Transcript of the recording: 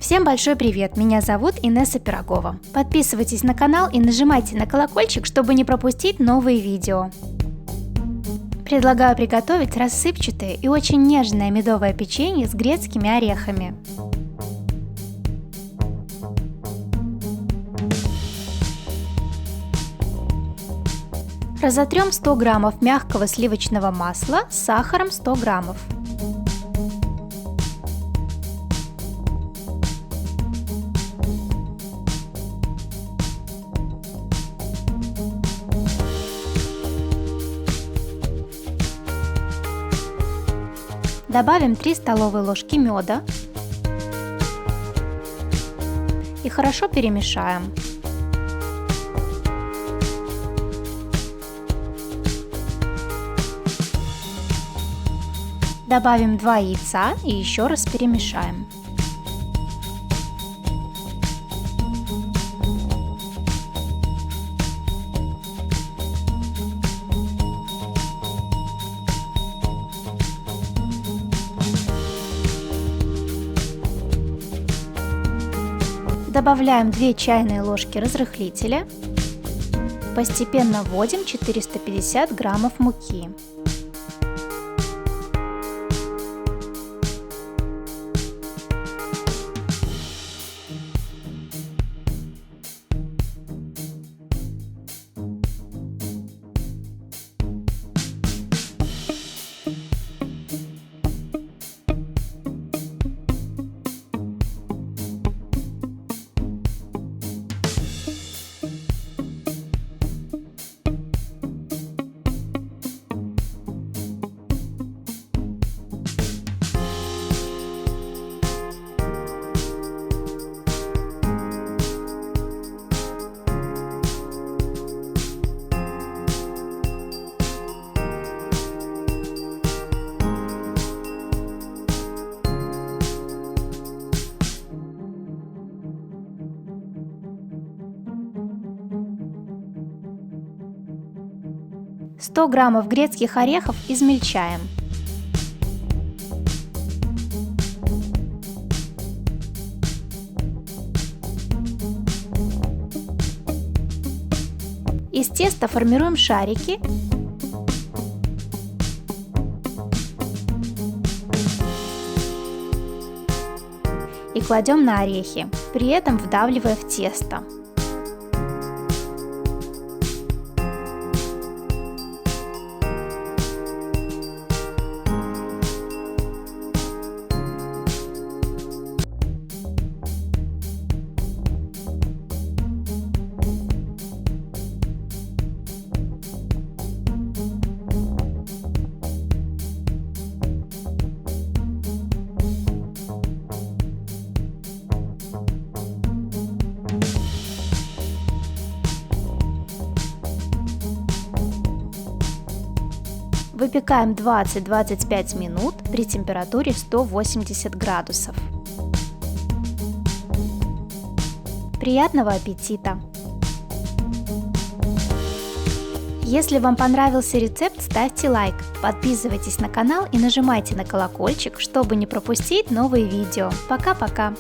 Всем большой привет! Меня зовут Инесса Пирогова. Подписывайтесь на канал и нажимайте на колокольчик, чтобы не пропустить новые видео. Предлагаю приготовить рассыпчатое и очень нежное медовое печенье с грецкими орехами. Разотрем 100 граммов мягкого сливочного масла с сахаром 100 граммов. Добавим 3 столовые ложки меда и хорошо перемешаем. Добавим 2 яйца и еще раз перемешаем. Добавляем 2 чайные ложки разрыхлителя. Постепенно вводим 450 граммов муки. «100 граммов грецких орехов измельчаем. Из теста формируем шарики и кладем на орехи, при этом вдавливая в тесто. Выпекаем 20-25 минут при температуре 180 градусов. Приятного аппетита! Если вам понравился рецепт, ставьте лайк, подписывайтесь на канал и нажимайте на колокольчик, чтобы не пропустить новые видео. Пока-пока!